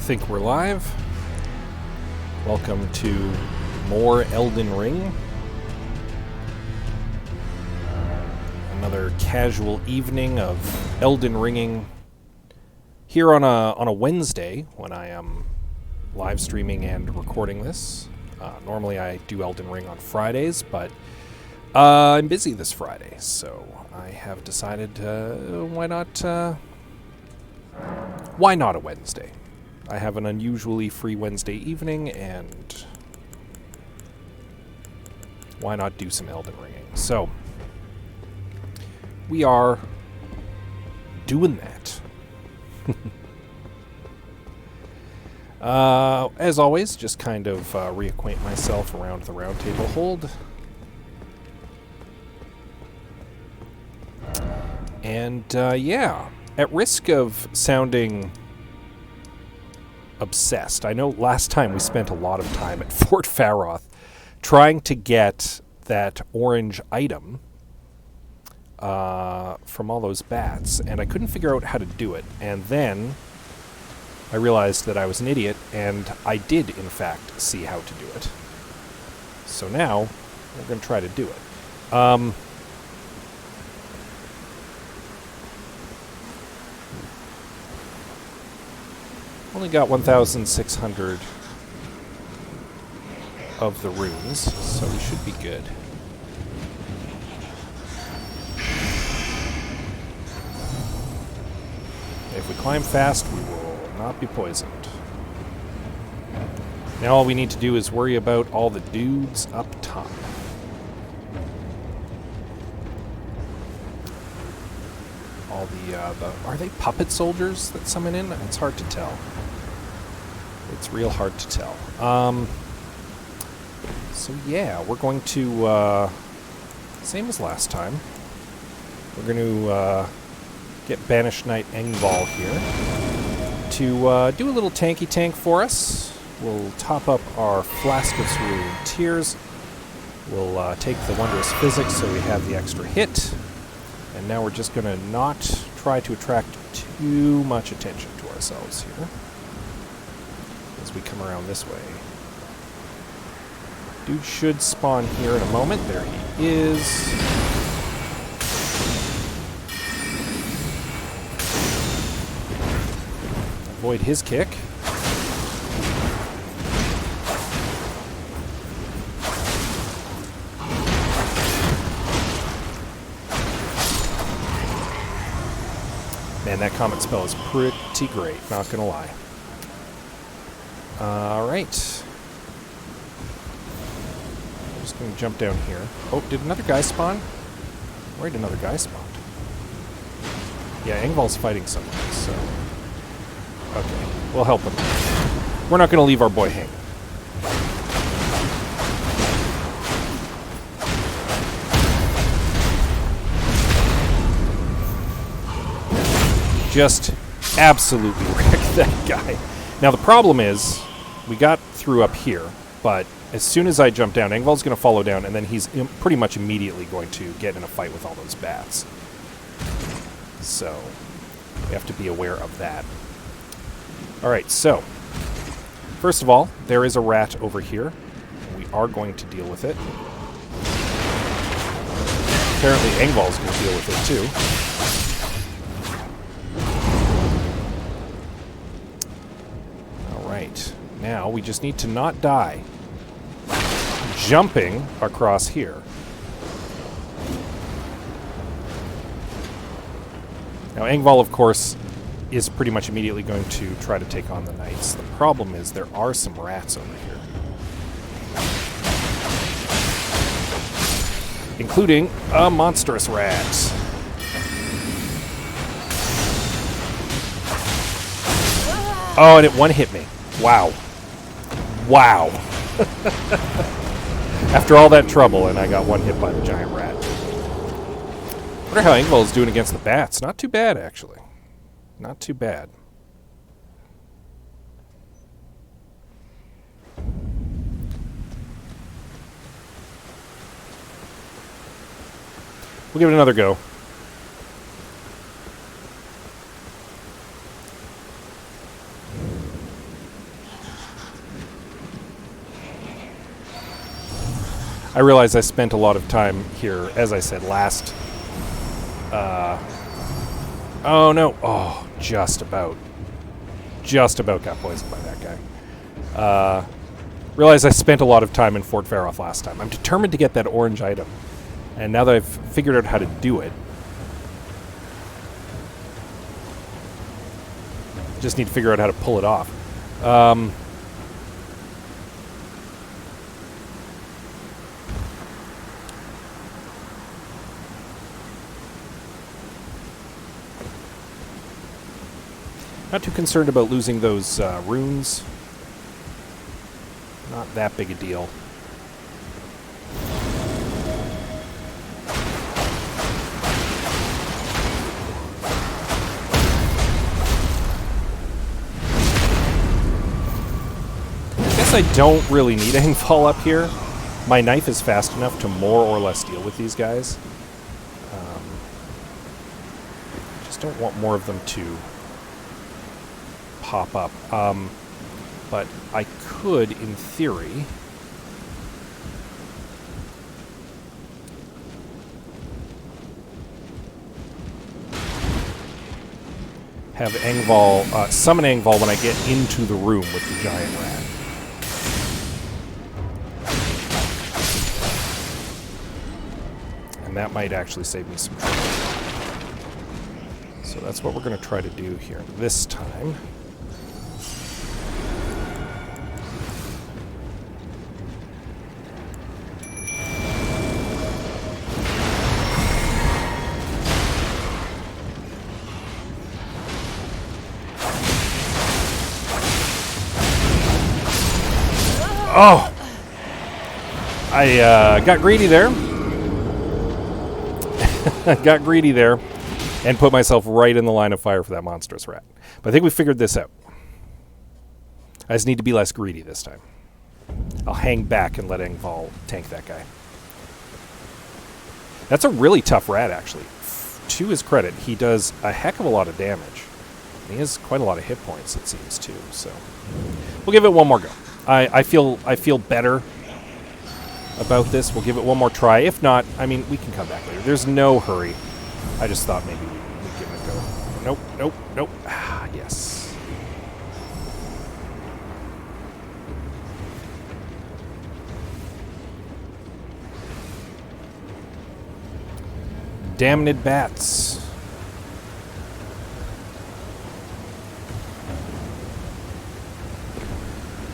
think we're live. Welcome to more Elden Ring. Another casual evening of Elden Ringing here on a Wednesday when I am live streaming and recording this. Normally I do Elden Ring on Fridays, but I'm busy this Friday, so I have decided why not a Wednesday? I have an unusually free Wednesday evening, and why not do some Elden Ringing? So, we are doing that. As always, just kind of reacquaint myself around the round table hold. And, yeah, at risk of sounding obsessed, I know last time we spent a lot of time at Fort Faroth trying to get that orange item from all those bats, and I couldn't figure out how to do it. And then I realized that I was an idiot, and I did, in fact, see how to do it. So now we're going to try to do it. Only got 1,600 of the runes, so we should be good. If we climb fast, we will not be poisoned. Now all we need to do is worry about all the dudes up top. All the are they puppet soldiers that summon in? It's hard to tell. It's real hard to tell. So yeah, we're going to, same as last time, we're going to get Banished Knight Engvall here to do a little tanky tank for us. We'll top up our Flask of Cerulean Tears. We'll take the Wondrous Physics so we have the extra hit. And now we're just going to not try to attract too much attention to ourselves here as we come around this way. Dude should spawn here in a moment. There he is. Avoid his kick. Man, that comet spell is pretty great, not gonna lie. Alright. I'm just gonna jump down here. Oh, did another guy spawn? Where did another guy spawn? Yeah, Engvall's fighting someone, so... Okay, we'll help him. We're not gonna leave our boy hanging. Just absolutely wrecked that guy. Now the problem is, we got through up here, but as soon as I jump down, Engvall's going to follow down, and then he's pretty much immediately going to get in a fight with all those bats. So, we have to be aware of that. Alright, so, first of all, there is a rat over here. We are going to deal with it. Apparently Engvall's going to deal with it too. Now, we just need to not die jumping across here. Now, Engvall, of course, is pretty much immediately going to try to take on the knights. The problem is there are some rats over here. Including a monstrous rat. Oh, and it one-hit me. Wow. Wow. After all that trouble, and I got one hit by the giant rat. Wonder how Engvall is doing against the bats. Not too bad, actually. Not too bad. We'll give it another go. I realize I spent a lot of time here, as I said, last... oh, no. Oh, just about. Just about got poisoned by that guy. Realize I spent a lot of time in Fort Faroth last time. I'm determined to get that orange item. And now that I've figured out how to do it, just need to figure out how to pull it off. Not too concerned about losing those runes. Not that big a deal. I don't really need a hangfall up here. My knife is fast enough to more or less deal with these guys. Just don't want more of them to pop up. But I could, in theory... have Engval, summon Engval when I get into the room with the giant rat. And that might actually save me some trouble. So that's what we're going to try to do here this time. Oh! I got greedy there. I got greedy there and put myself right in the line of fire for that monstrous rat. But I think we figured this out. I just need to be less greedy this time. I'll hang back and let Engval tank that guy. That's a really tough rat, actually. To his credit, he does a heck of a lot of damage. And he has quite a lot of hit points, it seems, too. So we'll give it one more go. I feel better about this. We'll give it one more try. If not, I mean, we can come back later. There's no hurry. I just thought maybe we'd give it a go. Nope, nope, nope. Ah, yes. Damned bats.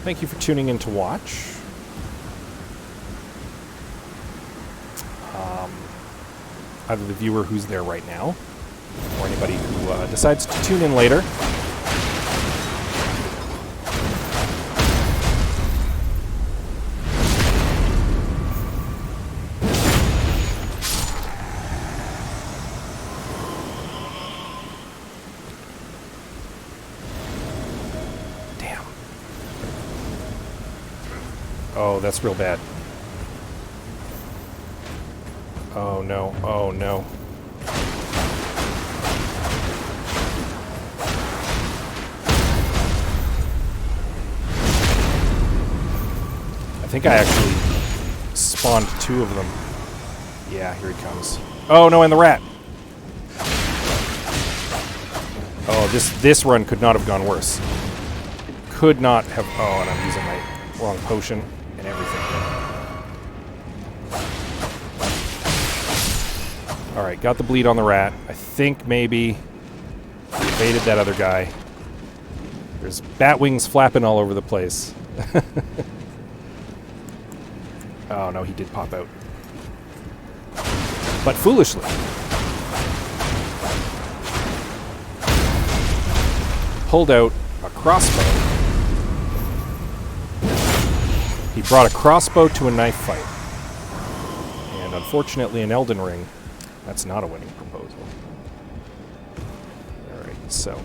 Thank you for tuning in to watch. Either the viewer who's there right now, or anybody who decides to tune in later. Damn. Oh, that's real bad. Oh no, oh no. I think I actually spawned 2 of them. Yeah, here he comes. Oh no, and the rat! Oh, this run could not have gone worse. Could not have... Oh, and I'm using my wrong potion and everything. Alright, got the bleed on the rat. I think maybe we evaded that other guy. There's bat wings flapping all over the place. Oh no, he did pop out. But foolishly. Pulled out a crossbow. He brought a crossbow to a knife fight. And unfortunately in Elden Ring, that's not a winning proposal. Alright, so.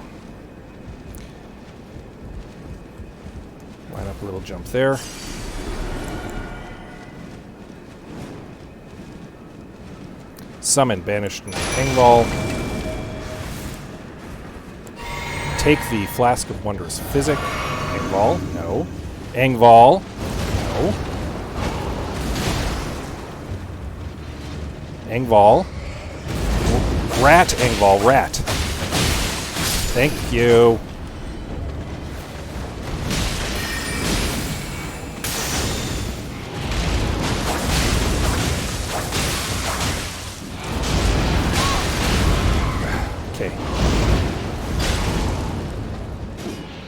Line up a little jump there. Summon Banished Engval. Take the Flask of Wondrous Physic. Engval, no. Engval, no. Engval. Rat, Engval, rat. Thank you. Okay.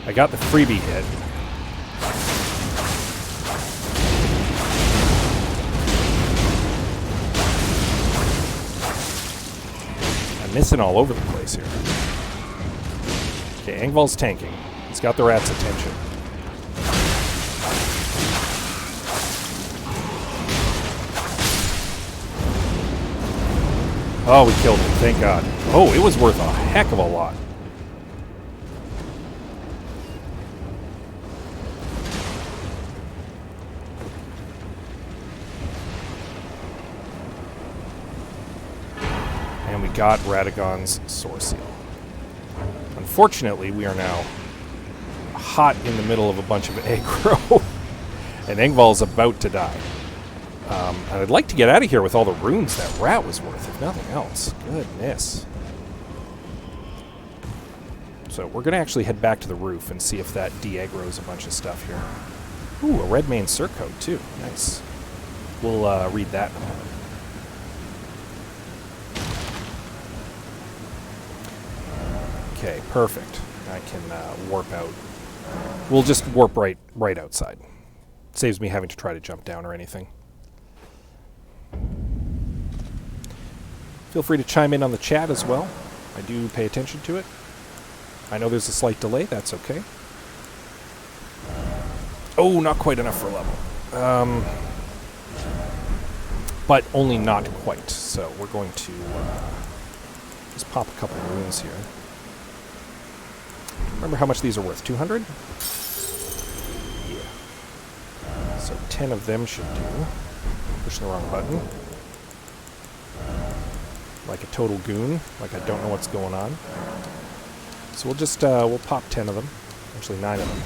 I got the freebie hit. I'm missing all over the place here. Okay, Engval's tanking. He's got the rat's attention. Oh, we killed him, thank God. Oh, it was worth a heck of a lot. And we got Radagon's Source Seal. Unfortunately, we are now hot in the middle of a bunch of aggro. And Engval's about to die. And I'd like to get out of here with all the runes that rat was worth, if nothing else. Goodness. So we're going to actually head back to the roof and see if that de-aggroes a bunch of stuff here. Ooh, a red main surcoat, too. Nice. We'll read that in a moment. Okay, perfect. I can warp out. We'll just warp right outside. Saves me having to try to jump down or anything. Feel free to chime in on the chat as well. I do pay attention to it. I know there's a slight delay. That's okay. Oh, not quite enough for a level. But only not quite. So we're going to just pop a couple of runes here. Remember how much these are worth? 200? Yeah. So 10 of them should do. Pushing the wrong button. Like a total goon. Like I don't know what's going on. So we'll just, we'll pop 10 of them. Actually 9 of them.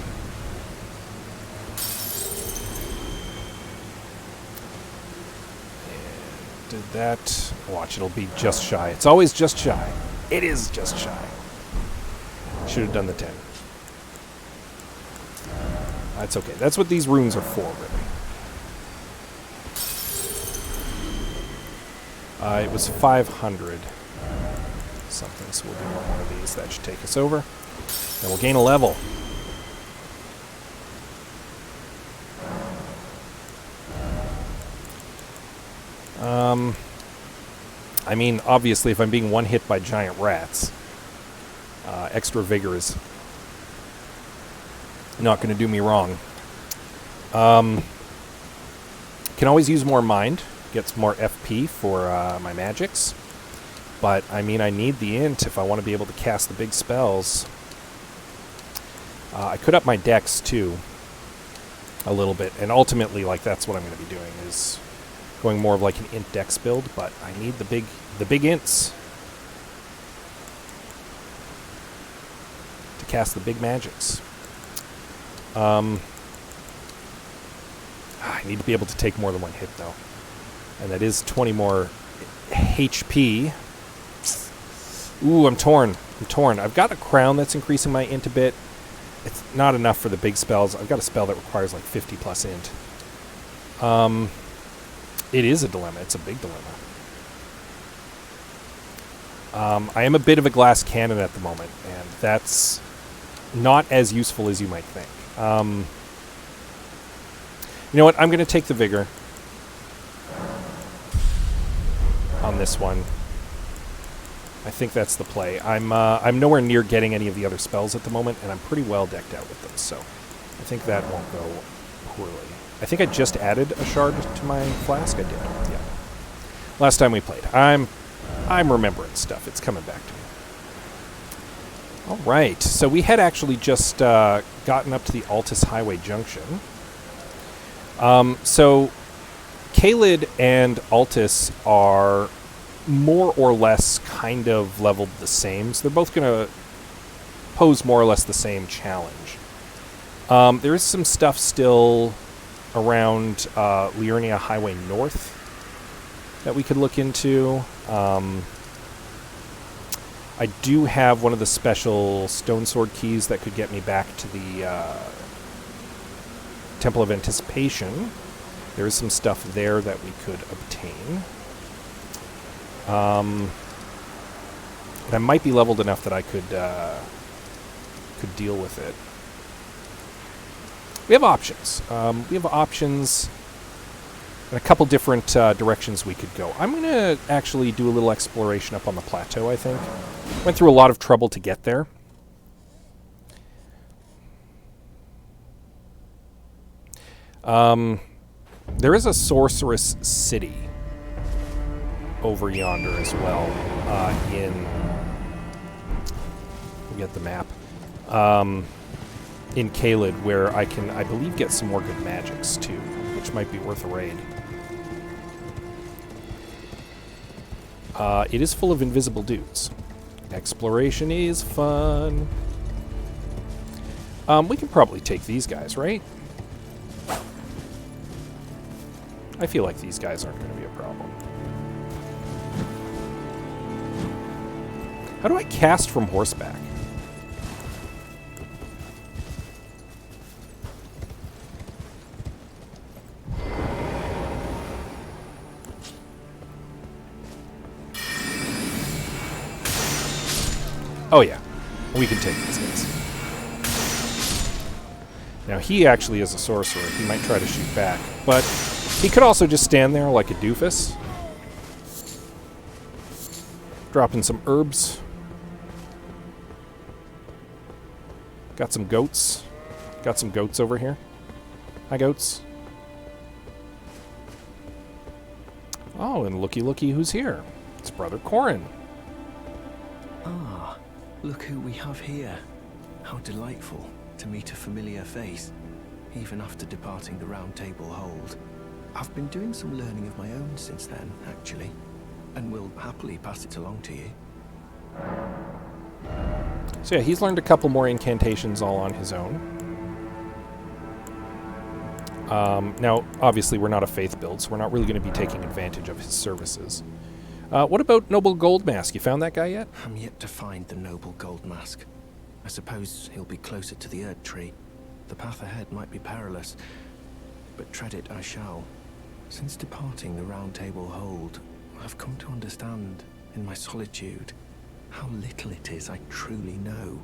And did that. Watch, it'll be just shy. It's always just shy. It is just shy. Should have done the 10. That's okay. That's what these runes are for, really. It was 500 something, so we'll do one of these. That should take us over. Then we'll gain a level. I mean, obviously, if I'm being one hit by giant rats, extra vigor is not going to do me wrong. Can always use more mind. Gets more FP for my magics. But, I mean, I need the int if I want to be able to cast the big spells. I could up my dex, too, a little bit. And ultimately, like, that's what I'm going to be doing, is going more of like an int dex build. But I need the big ints to cast the big magics. I need to be able to take more than one hit, though. And that is 20 more HP. Ooh, I'm torn. I've got a crown that's increasing my int a bit. It's not enough for the big spells. I've got a spell that requires like 50 plus int. It is a dilemma. It's a big dilemma. I am a bit of a glass cannon at the moment, and that's not as useful as you might think. You know what? I'm going to take the vigor on this one. I think that's the play. I'm nowhere near getting any of the other spells at the moment, and I'm pretty well decked out with them, so I think that won't go poorly. I think I just added a shard to my flask. I did, yeah. Last time we played. I'm remembering stuff. It's coming back to me. All right, so we had actually just gotten up to the Altus Highway Junction. So Kaled and Altus are more or less kind of leveled the same, so they're both going to pose more or less the same challenge. There is some stuff still around Liurnia Highway North that we could look into. I do have one of the special stone sword keys that could get me back to the Temple of Anticipation. There is some stuff there that we could obtain. I might be leveled enough that I could deal with it. We have options. And a couple different directions we could go. I'm going to actually do a little exploration up on the plateau, I think. Went through a lot of trouble to get there. There is a sorceress city over yonder as well. We get the map. In Caelid, where I can, I believe, get some more good magics too, which might be worth a raid. It is full of invisible dudes. Exploration is fun. We can probably take these guys, right? I feel like these guys aren't going to be a problem. How do I cast from horseback? Oh yeah, we can take these guys. Now he actually is a sorcerer. He might try to shoot back, but he could also just stand there like a doofus. Dropping some herbs. Got some goats. Got some goats over here. Hi, goats. Oh, and looky who's here. It's Brother Corin. Ah, look who we have here. How delightful to meet a familiar face, even after departing the Round Table Hold. I've been doing some learning of my own since then, actually, and will happily pass it along to you. So yeah, he's learned a couple more incantations all on his own. Now, obviously, we're not a faith build, so we're not really going to be taking advantage of his services. What about Noble Gold Mask? You found that guy yet? I'm yet to find the Noble Gold Mask. I suppose he'll be closer to the Erd Tree. The path ahead might be perilous, but tread it I shall. Since departing the Round Table Hold, I've come to understand, in my solitude, how little it is I truly know.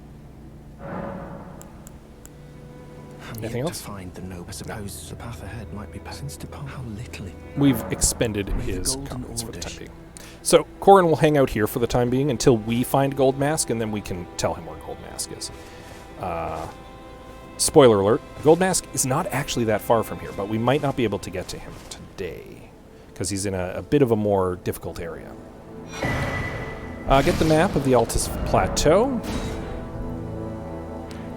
Anything else? To find the noble. I suppose the path ahead might be since depart. How little it. We've expended his comments for the time being. So Corin will hang out here for the time being until we find Gold Mask, and then we can tell him where Gold Mask is. Spoiler alert: Gold Mask is not actually that far from here, but we might not be able to get to him today because he's in a bit of a more difficult area. Get the map of the Altus Plateau.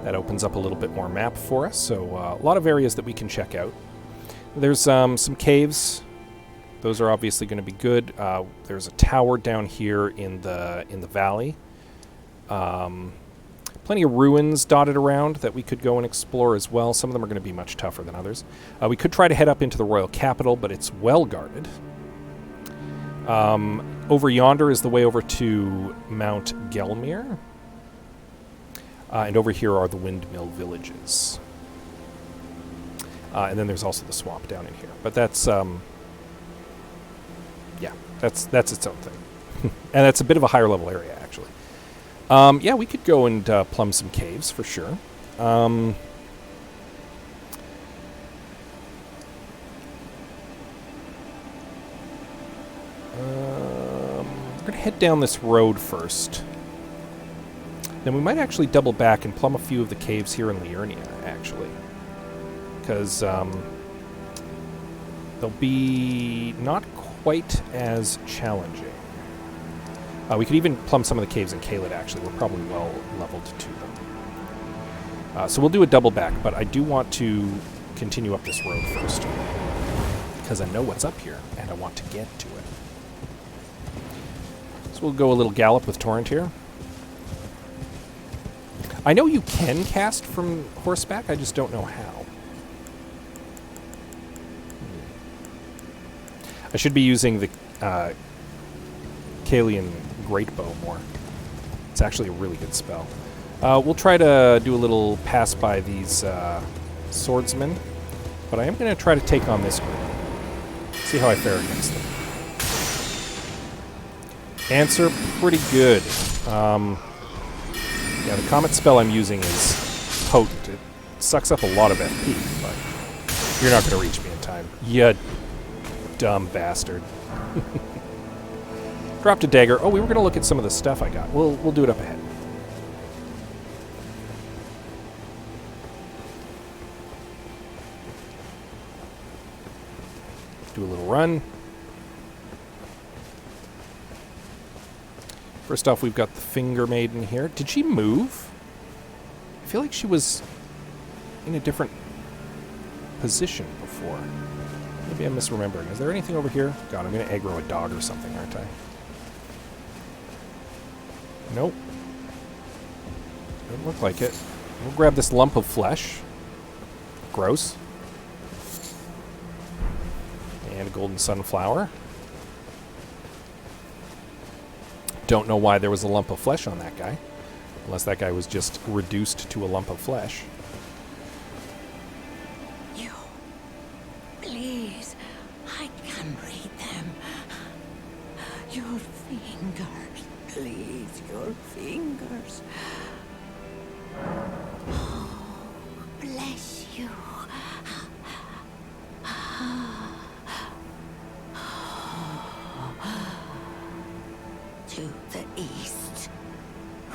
That opens up a little bit more map for us, so a lot of areas that we can check out. There's some caves. Those are obviously going to be good. There's a tower down here in the valley. Plenty of ruins dotted around that we could go and explore as well. Some of them are going to be much tougher than others. We could try to head up into the royal capital, but it's well guarded. Over yonder is the way over to Mount Gelmir. And over here are the windmill villages. And then there's also the swamp down in here. But that's, yeah, that's its own thing. And that's a bit of a higher level area, actually. Yeah, we could go and plumb some caves for sure. We're going to head down this road first. Then we might actually double back and plumb a few of the caves here in Liurnia, actually. Because they'll be not quite as challenging. We could even plumb some of the caves in Caelid, actually. We're probably well leveled to them. So we'll do a double back, but I do want to continue up this road first. Because I know what's up here, and I want to get to it. So we'll go a little gallop with Torrent here. I know you can cast from horseback, I just don't know how. I should be using the Kalian Greatbow more. It's actually a really good spell. We'll try to do a little pass by these swordsmen, but I am going to try to take on this group. See how I fare against them. Answer pretty good. Yeah, the Comet spell I'm using is potent. It sucks up a lot of FP, but you're not going to reach me in time. You dumb bastard. Dropped a dagger. Oh, we were going to look at some of the stuff I got. We'll do it up ahead. Do a little run. First off, we've got the Finger Maiden here. Did she move? I feel like she was in a different position before. Maybe I'm misremembering. Is there anything over here? God, I'm going to aggro a dog or something, aren't I? Nope. Doesn't look like it. We'll grab this lump of flesh. Gross. And a golden sunflower. Don't know why there was a lump of flesh on that guy. Unless that guy was just reduced to a lump of flesh. You. Please. I can read them. Your fingers. Please, your fingers. Oh, bless you. To the east,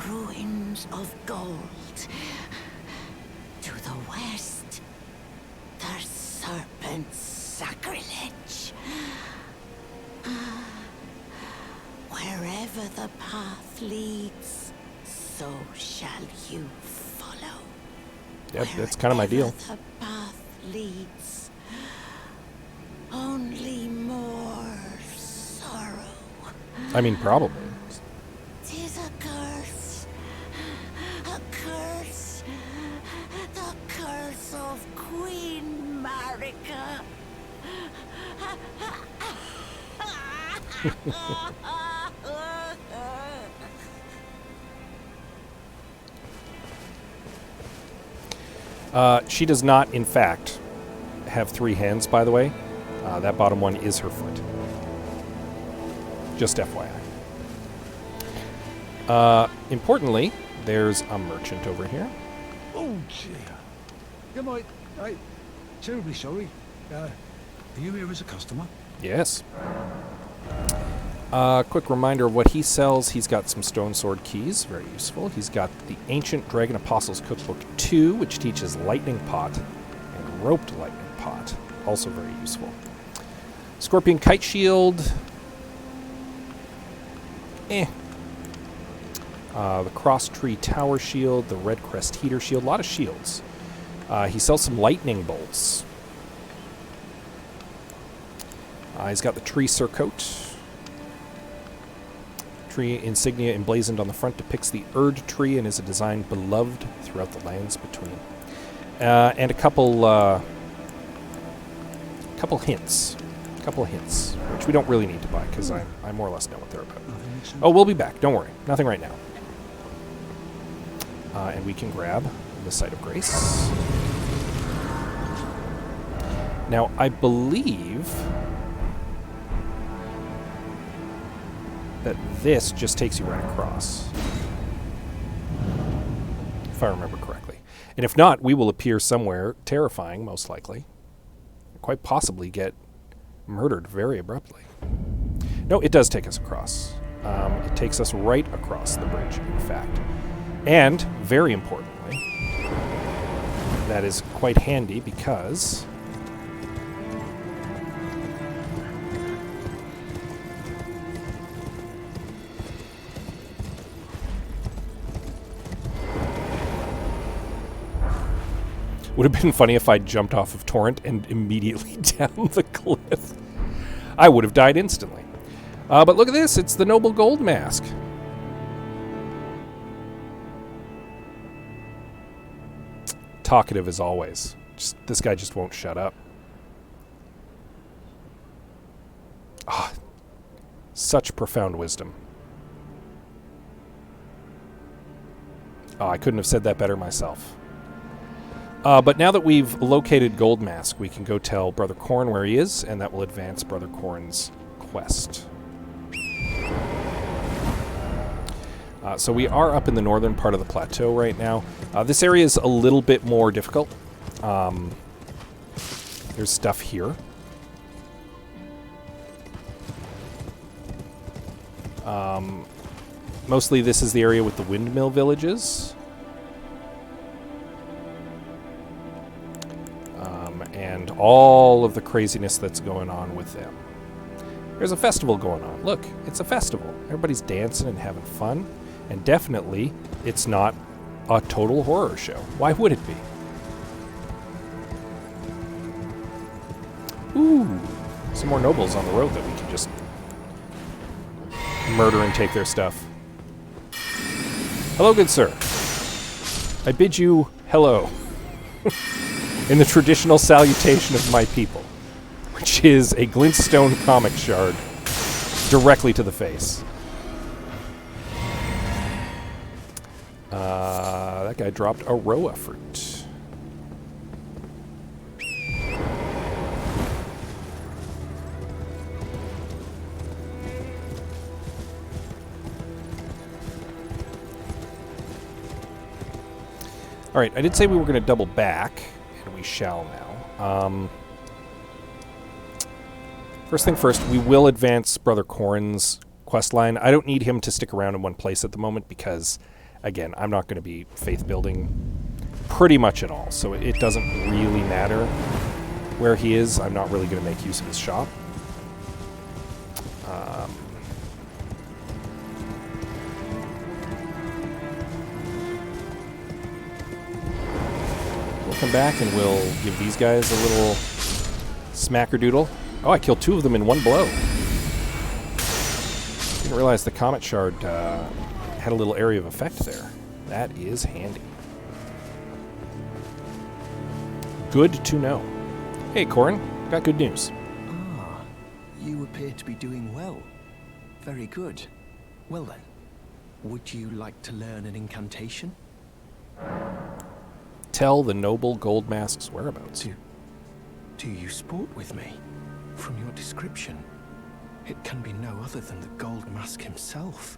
ruins of gold. To the west, the serpent's sacrilege. Wherever the path leads, so shall you follow. Yep, that's kind of my deal. Wherever the path leads, only more sorrow. I mean, probably. 'Tis a curse. A curse. The curse of Queen Marika. She does not, in fact, have 3 hands, by the way. That bottom one is her foot. Just FYI. Importantly, there's a merchant over here. Oh, dear. Good night. I'm terribly sorry. Are you here as a customer? Yes. Quick reminder of what he sells. He's got some stone sword keys, very useful. He's got the Ancient Dragon Apostles Cookbook 2, which teaches lightning pot and roped lightning pot, also very useful. Scorpion Kite Shield. The Cross Tree Tower Shield, the Red Crest Heater Shield, a lot of shields. He sells some lightning bolts. He's got the Tree Surcoat. Tree insignia emblazoned on the front depicts the Erd tree and is a design beloved throughout the lands between. And a couple hints. Which we don't really need to buy because I more or less know what they're about. Oh, we'll be back. Don't worry. Nothing right now. And we can grab the Site of Grace. Now, I believe that this just takes you right across. If I remember correctly. And if not, we will appear somewhere terrifying, most likely. Quite possibly get murdered very abruptly. No, it does take us across. It takes us right across the bridge, in fact. And, very importantly, that is quite handy because would have been funny if I jumped off of Torrent and immediately down the cliff. I would have died instantly. But look at this, it's the Noble Gold Mask. Talkative as always. This guy just won't shut up. Such profound wisdom. Oh, I couldn't have said that better myself. But now that we've located Gold Mask, we can go tell Brother Corn where he is, and that will advance Brother Corn's quest. So we are up in the northern part of the plateau right now. This area is a little bit more difficult. There's stuff here. Mostly this is the area with the windmill villages. And all of the craziness that's going on with them. There's a festival going on. Look, it's a festival. Everybody's dancing and having fun. And definitely, it's not a total horror show. Why would it be? Ooh, some more nobles on the road that we can just murder and take their stuff. Hello, good sir. I bid you hello. In the traditional salutation of my people, which is a glintstone comic shard directly to the face. That guy dropped a Roa fruit. All right, I did say we were going to double back. We shall now. First thing first, we will advance Brother Corn's quest line. I don't need him to stick around in one place at the moment because, again, I'm not going to be faith building pretty much at all. So it doesn't really matter where he is. I'm not really going to make use of his shop. Come back and we'll give these guys a little smackerdoodle. Oh, I killed 2 of them in one blow. Didn't realize the Comet Shard had a little area of effect there. That is handy. Good to know. Hey, Corn, got good news. Ah, you appear to be doing well. Very good. Well then, would you like to learn an incantation? Tell the noble Gold Mask's whereabouts. Do you sport with me? From your description, it can be no other than the Gold Mask himself.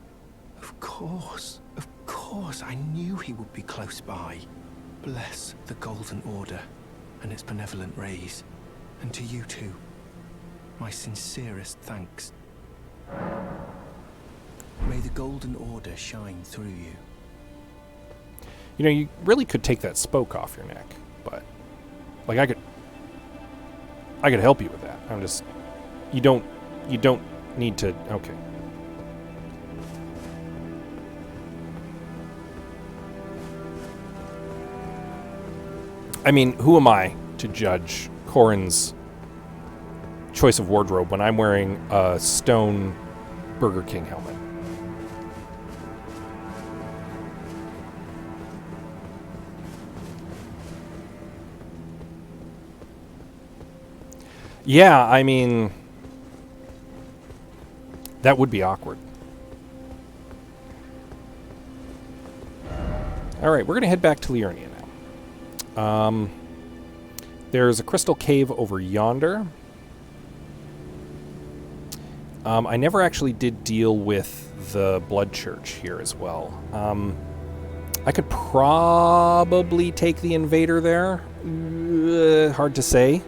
Of course, I knew he would be close by. Bless the Golden Order and its benevolent rays. And to you too, my sincerest thanks. May the Golden Order shine through you. You know, you really could take that spoke off your neck, but like I could help you with that. I'm just you don't need to. Okay. I mean, who am I to judge Corrin's choice of wardrobe when I'm wearing a stone Burger King helmet? Yeah, I mean, that would be awkward. All right, we're going to head back to Liurnia now. There's a crystal cave over yonder. I never actually did deal with the Blood Church here as well. I could probably take the invader there. Hard to say.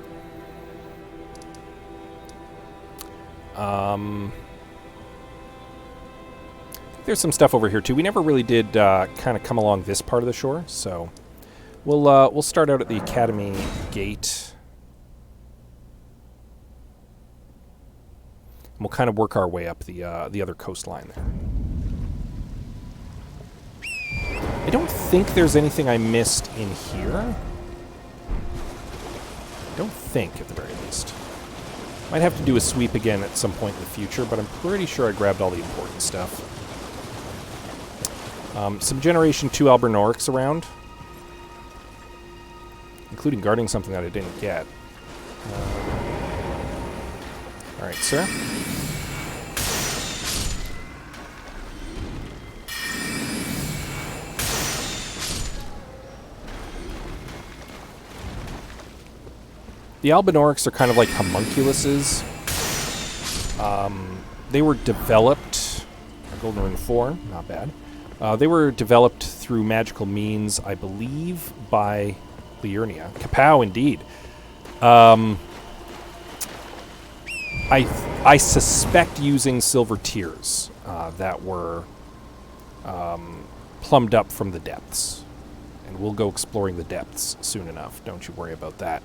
There's some stuff over here too. We never really did kind of come along this part of the shore, so we'll start out at the Academy Gate. And we'll kind of work our way up the other coastline there. I don't think there's anything I missed in here. I don't think, at the very least. Might have to do a sweep again at some point in the future, but I'm pretty sure I grabbed all the important stuff. Some Generation 2 Albernorics around, including guarding something that I didn't get. Alright, sir. The Albinaurics are kind of like homunculuses. They were developed... Golden Ring 4, not bad. They were developed through magical means, I believe, by Liurnia. Kapow, indeed. I suspect using silver tears that were plumbed up from the depths. And we'll go exploring the depths soon enough. Don't you worry about that.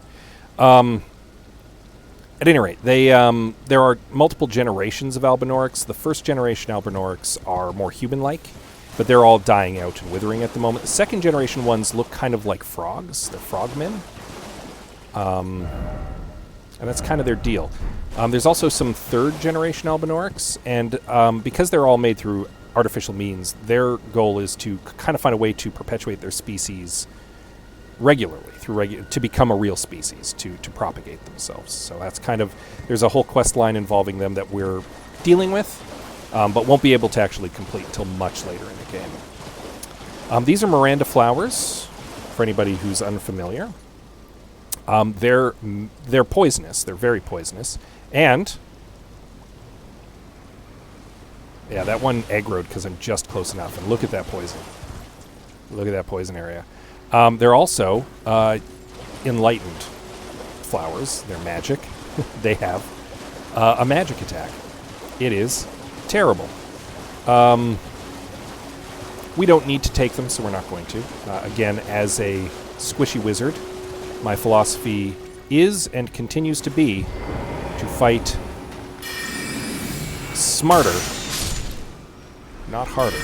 At any rate, there are multiple generations of Albinaurics. The first generation Albinaurics are more human-like, but they're all dying out and withering at the moment. The second generation ones look kind of like frogs. They're frogmen. And that's kind of their deal. There's also some third generation Albinaurics, and because they're all made through artificial means, their goal is to kind of find a way to perpetuate their species regularly, to become a real species, to propagate themselves. So that's kind of, there's a whole quest line involving them that we're dealing with, but won't be able to actually complete until much later in the game. These are Miranda flowers, for anybody who's unfamiliar. They're poisonous. They're very poisonous. And yeah, that one aggroed because I'm just close enough. And look at that poison. Look at that poison area. They're also enlightened flowers. They're magic. They have a magic attack. It is terrible. We don't need to take them, so we're not going to. Again, as a squishy wizard, my philosophy is and continues to be to fight smarter, not harder.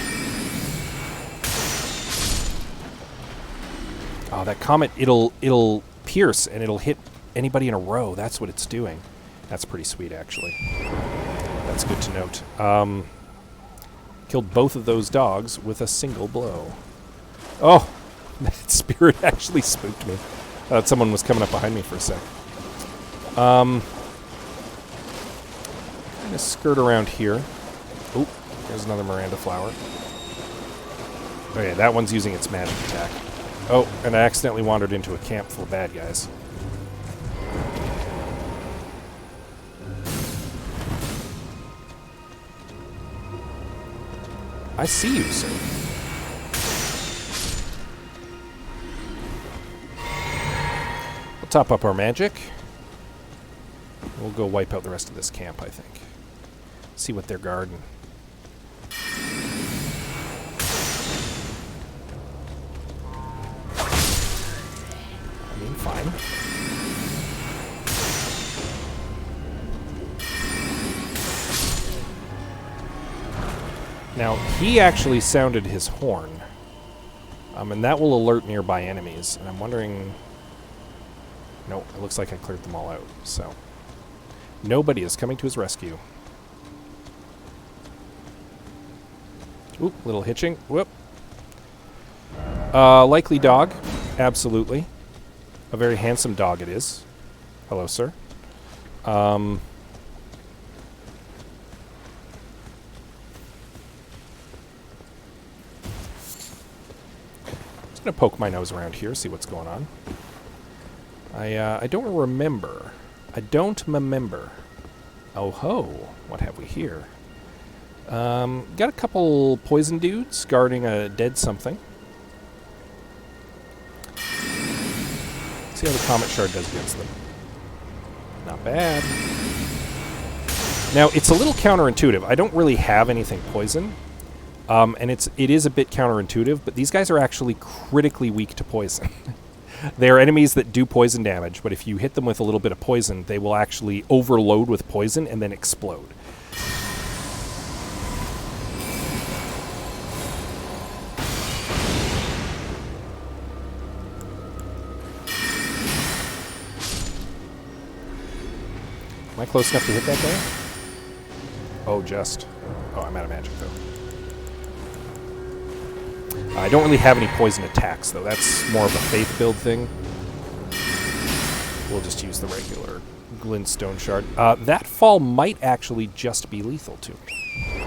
Oh, that comet, it'll pierce and it'll hit anybody in a row. That's what it's doing. That's pretty sweet, actually. That's good to note. Killed both of those dogs with a single blow. Oh, that spirit actually spooked me. I thought someone was coming up behind me for a sec. Kind of skirt around here. Oh, there's another Miranda flower. Okay, that one's using its magic attack. Oh, and I accidentally wandered into a camp full of bad guys. I see you, sir. We'll top up our magic. We'll go wipe out the rest of this camp, I think. See what they're guarding. I mean, fine. Now, he actually sounded his horn. And that will alert nearby enemies. And I'm wondering... No, it looks like I cleared them all out, so... Nobody is coming to his rescue. Oop, little hitching. Whoop. Likely dog. Absolutely. A very handsome dog it is. Hello, sir. Just gonna poke my nose around here, see what's going on. I don't remember. I don't remember. Oh ho, what have we here? Got a couple poison dudes guarding a dead something. See how the Comet Shard does against them. Not bad. Now, it's a little counterintuitive. I don't really have anything poison. And it is a bit counterintuitive, but these guys are actually critically weak to poison. They are enemies that do poison damage, but if you hit them with a little bit of poison, they will actually overload with poison and then explode. Am I close enough to hit that guy? Oh, just. Oh, I'm out of magic, though. I don't really have any poison attacks, though. That's more of a faith build thing. We'll just use the regular glintstone shard. That fall might actually just be lethal to me.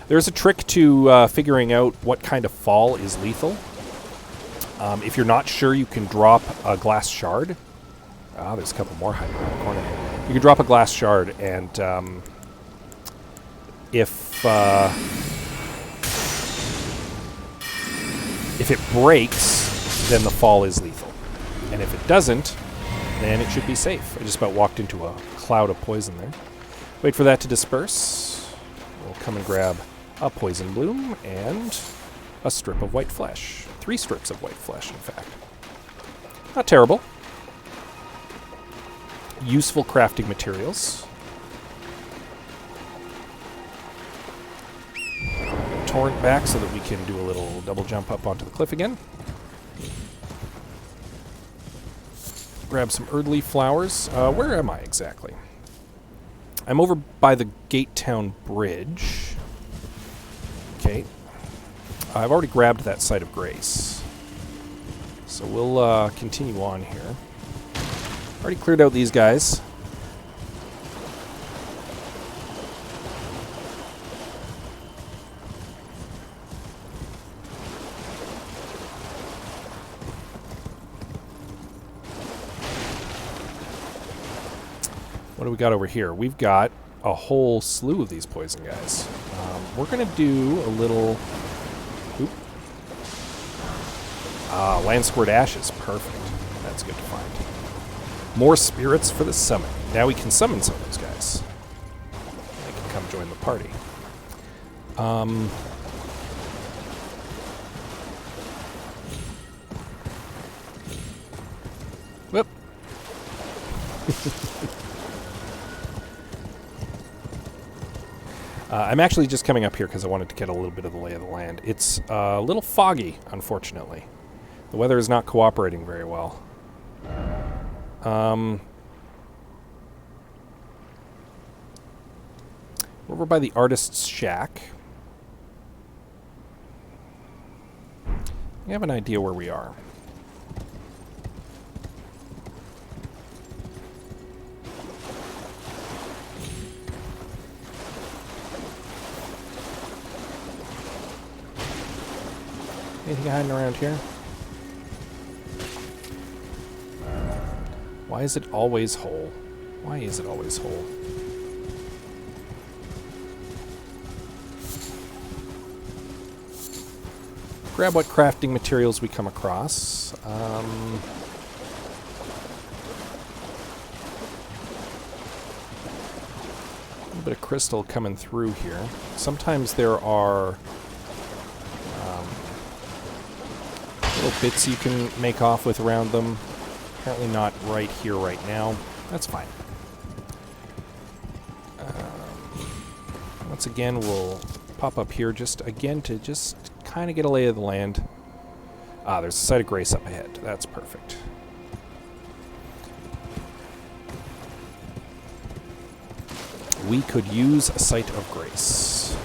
There's a trick to figuring out what kind of fall is lethal. If you're not sure, you can drop a glass shard. Ah, there's a couple more hiding around the corner. You can drop a glass shard, and if it breaks, then the fall is lethal. And if it doesn't, then it should be safe. I just about walked into a cloud of poison there. Wait for that to disperse. We'll come and grab a poison bloom and a strip of white flesh. 3 strips of white flesh, in fact. Not terrible. Useful crafting materials. Torrent back so that we can do a little double jump up onto the cliff again. Grab some Erdleaf flowers. Where am I exactly? I'm over by the Gate Town Bridge. Okay. I've already grabbed that Site of Grace. So we'll continue on here. Already cleared out these guys. What do we got over here? We've got a whole slew of these poison guys. We're going to do a little... Oop. Land Squirt Ashes. Perfect. That's good to find. More spirits for the summon. Now we can summon some of those guys. They can come join the party. Whoop. I'm actually just coming up here because I wanted to get a little bit of the lay of the land. It's a little foggy, unfortunately. The weather is not cooperating very well. We're over by the artist's shack. We have an idea where we are. Anything hiding around here? Why is it always whole? Why is it always whole? Grab what crafting materials we come across. A little bit of crystal coming through here. Sometimes there are little bits you can make off with around them. Apparently not right here right now. That's fine. Once again, we'll pop up here just again to just kind of get a lay of the land. Ah, there's a Site of Grace up ahead. That's perfect. We could use a Site of Grace.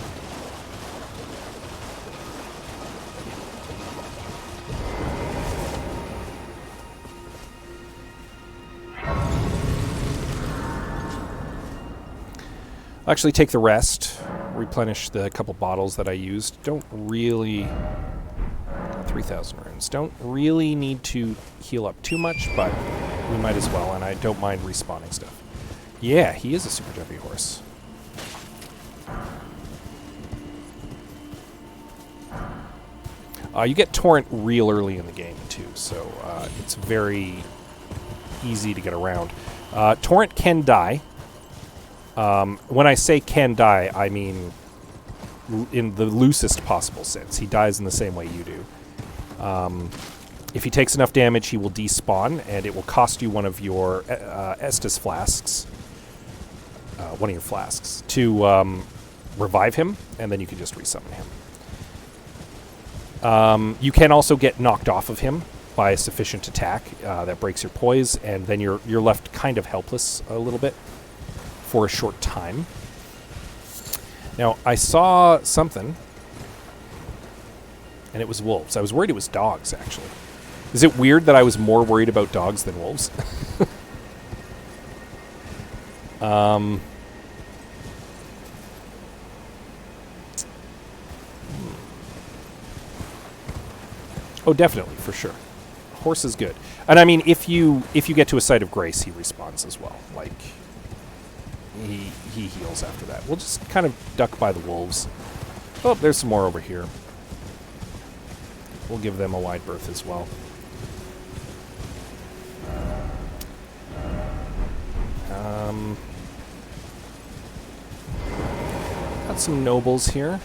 I'll actually take the rest, replenish the couple bottles that I used. Don't really... 3,000 runes. Don't really need to heal up too much, but we might as well, and I don't mind respawning stuff. Yeah, he is a super jumpy horse. You get Torrent real early in the game, too, so it's very easy to get around. Torrent can die. When I say can die, I mean in the loosest possible sense. He dies in the same way you do. If he takes enough damage, he will despawn, and it will cost you one of your Estus flasks, one of your flasks, to revive him, and then you can just resummon him. You can also get knocked off of him by a sufficient attack that breaks your poise, and then you're left kind of helpless a little bit for a short time. Now, I saw something, and it was wolves. I was worried it was dogs, actually. Is it weird that I was more worried about dogs than wolves? Oh, definitely, for sure. Horse is good. And I mean, if you get to a site of grace, he respawns as well. Like, he heals after that. We'll just kind of duck by the wolves. Oh, there's some more over here. We'll give them a wide berth as well. Got some nobles here.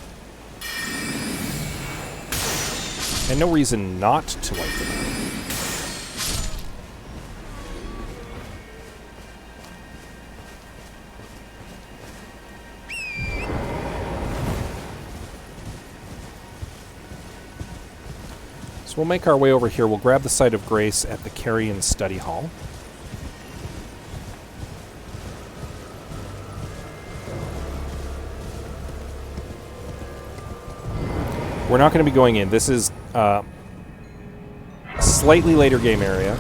And no reason not to wipe them out. So we'll make our way over here. We'll grab the site of grace at the Carrion Study Hall. We're not going to be going in. This is a slightly later game area.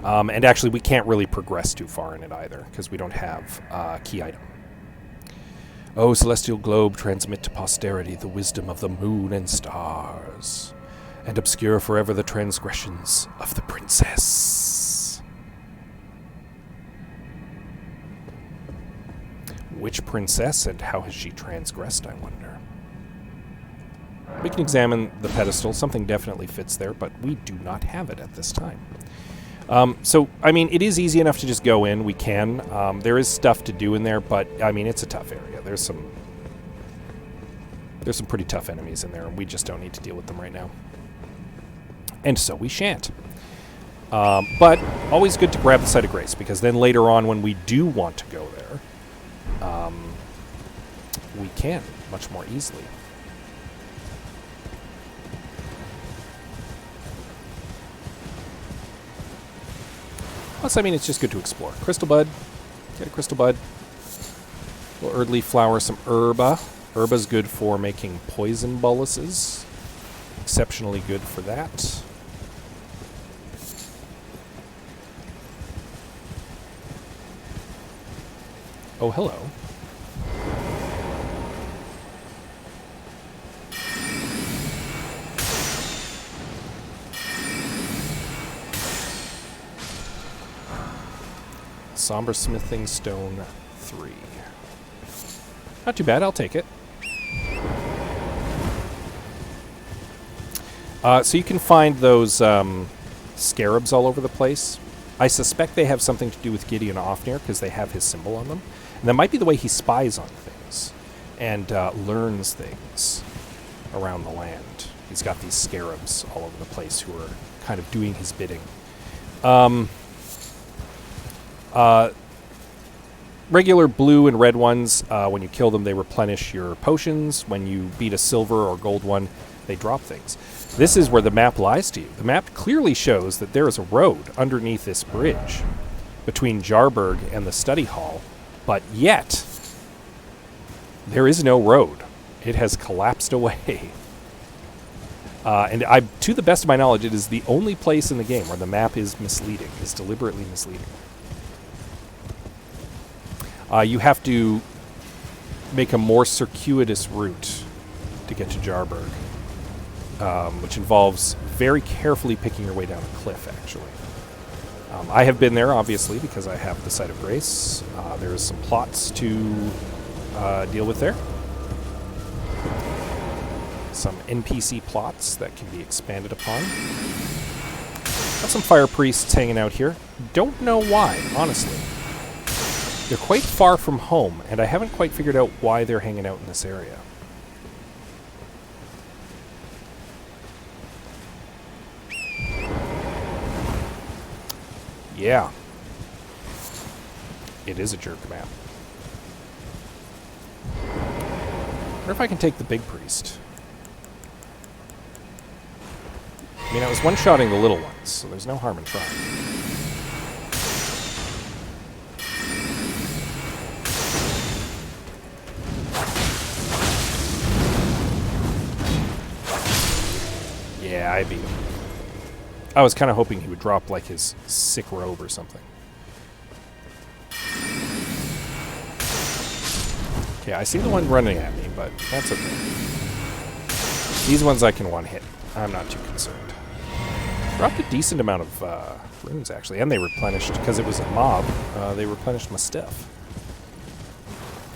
And actually, we can't really progress too far in it either, because we don't have a key item. O celestial globe, transmit to posterity the wisdom of the moon and stars, and obscure forever the transgressions of the princess. Which princess, and how has she transgressed, I wonder? We can examine the pedestal. Something definitely fits there, but we do not have it at this time. So, I mean, it is easy enough to just go in. We can. There is stuff to do in there, but, I mean, it's a tough area. There's some pretty tough enemies in there, and we just don't need to deal with them right now. And so we shan't. But always good to grab the site of grace, because then later on when we do want to go there, we can much more easily. Plus, I mean, it's just good to explore. Crystal bud. Get a crystal bud. A little earthly flower, some herba. Herba's good for making poison boluses. Exceptionally good for that. Oh, hello. Somber Smithing Stone 3. Not too bad, I'll take it. So you can find those scarabs all over the place. I suspect they have something to do with Gideon Ofnir, because they have his symbol on them. And that might be the way he spies on things and learns things around the land. He's got these scarabs all over the place who are kind of doing his bidding. Regular blue and red ones, when you kill them, they replenish your potions. When you beat a silver or gold one, they drop things. This is where the map lies to you. The map clearly shows that there is a road underneath this bridge between Jarburg and the study hall, but yet there is no road. It has collapsed away. And to the best of my knowledge, it is the only place in the game where the map is misleading, is deliberately misleading. You have to make a more circuitous route to get to Jarburg, which involves very carefully picking your way down a cliff, actually. I have been there, obviously, because I have the Site of Grace. There's some plots to deal with there. Some NPC plots that can be expanded upon. Got some fire priests hanging out here. Don't know why, honestly. They're quite far from home, and I haven't quite figured out why they're hanging out in this area. Yeah. It is a jerk map. I wonder if I can take the big priest. I mean, I was one-shotting the little ones, so there's no harm in trying. Yeah, I beat him. I was kind of hoping he would drop, like, his sick robe or something. Okay, I see the one running at me, but that's okay. These ones I can one-hit. I'm not too concerned. Dropped a decent amount of runes, actually, and they replenished, because it was a mob, they replenished my stuff.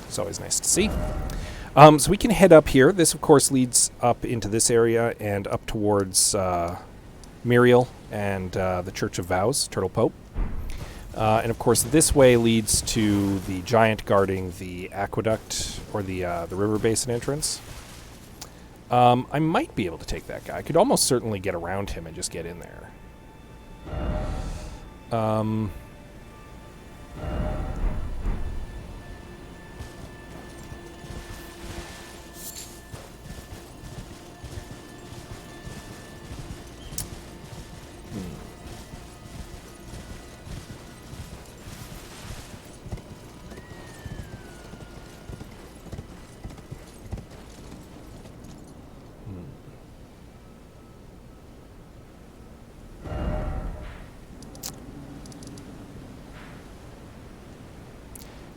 It's always nice to see. So we can head up here. This, of course, leads up into this area and up towards Muriel and the Church of Vows, Turtle Pope. And, of course, this way leads to the giant guarding the aqueduct, or the river basin entrance. I might be able to take that guy. I could almost certainly get around him and just get in there.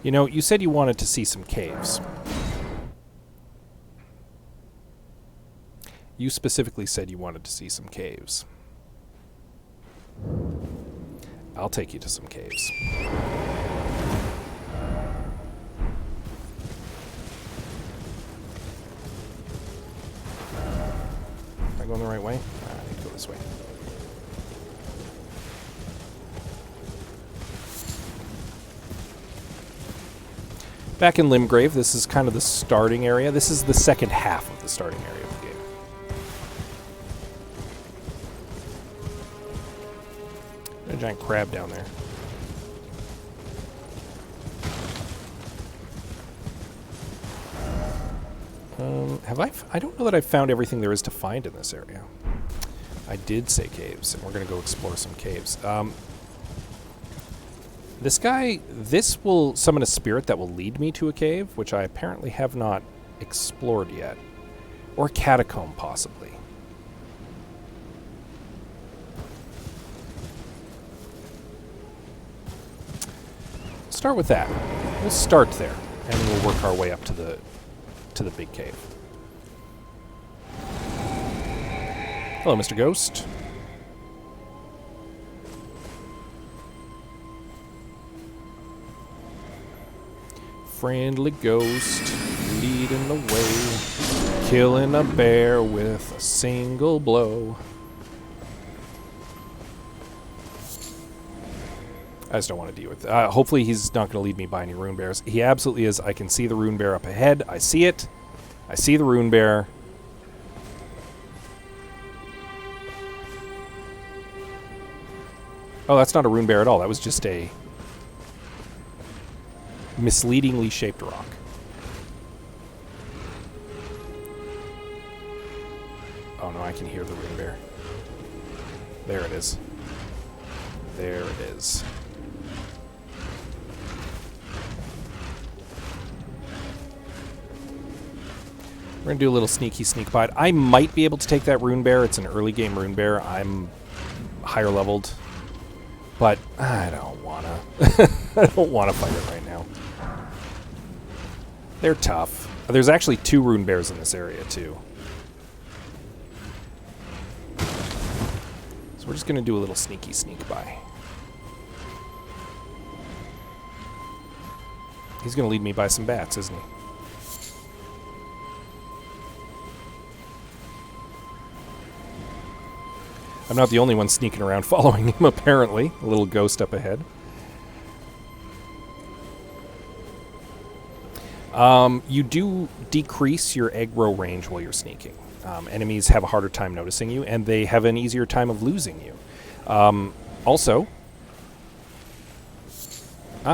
You know, you said you wanted to see some caves. You specifically said you wanted to see some caves. I'll take you to some caves. Am I going the right way? I need to go this way. Back in Limgrave, this is kind of the starting area. This is the second half of the starting area of the game. There's a giant crab down there. I don't know that I've found everything there is to find in this area. I did say caves, and we're going to go explore some caves. This guy, this will summon a spirit that will lead me to a cave, which I apparently have not explored yet. Or a catacomb, possibly. Start with that. We'll start there, and we'll work our way up to the big cave. Hello, Mr. Ghost. Friendly ghost, leading the way, killing a bear with a single blow. I just don't want to deal with it. Hopefully he's not going to lead me by any rune bears. He absolutely is. I can see the rune bear up ahead. I see it. I see the rune bear. Oh, that's not a rune bear at all. That was just a misleadingly shaped rock. Oh no, I can hear the rune bear. There it is. There it is. We're going to do a little sneaky sneak bite. I might be able to take that rune bear. It's an early game rune bear. I'm higher leveled. But I don't want to. I don't want to fight it right now. They're tough. There's actually 2 rune bears in this area, too. So we're just going to do a little sneaky sneak by. He's going to lead me by some bats, isn't he? I'm not the only one sneaking around following him, apparently. A little ghost up ahead. You do decrease your aggro range while you're sneaking. Enemies have a harder time noticing you, and they have an easier time of losing you. Also...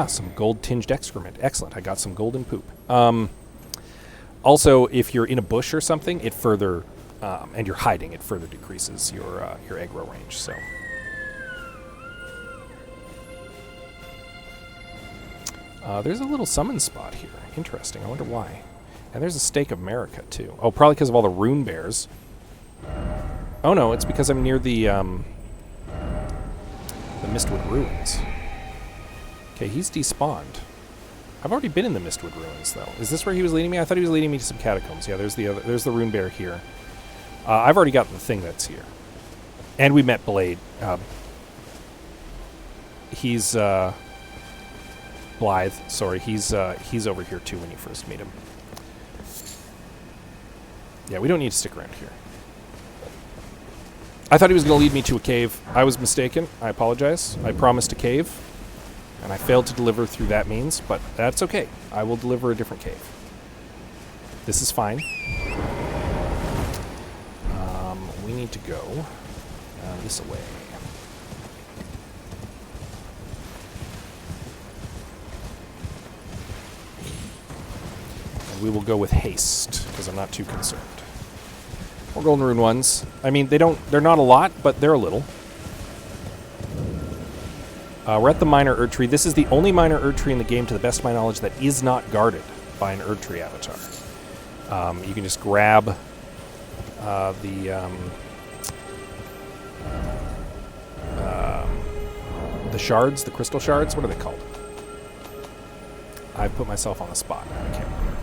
some gold-tinged excrement. Excellent, I got some golden poop. Also, if you're in a bush or something, it further... and you're hiding, it further decreases your aggro range, so... there's a little summon spot here. Interesting, I wonder why. And there's a Stake of Marika, too. Oh, probably because of all the rune bears. Oh no, it's because I'm near the Mistwood Ruins. Okay, he's despawned. I've already been in the Mistwood Ruins, though. Is this where he was leading me? I thought he was leading me to some catacombs. Yeah, there's the rune bear here. I've already got the thing that's here. And we met Blade. He's Blythe. Sorry, he's over here too when you first meet him. Yeah, we don't need to stick around here. I thought he was going to lead me to a cave. I was mistaken. I apologize. I promised a cave, and I failed to deliver through that means, but that's okay. I will deliver a different cave. This is fine. We need to go this way. And we will go with haste, because I'm not too concerned. More golden rune ones. I mean, they're not a lot, but they're a little. We're at the minor Erd tree. This is the only minor Erd tree in the game, to the best of my knowledge, that is not guarded by an Erd tree avatar. You can just grab the shards, the crystal shards. What are they called? I've put myself on the spot. I can't remember.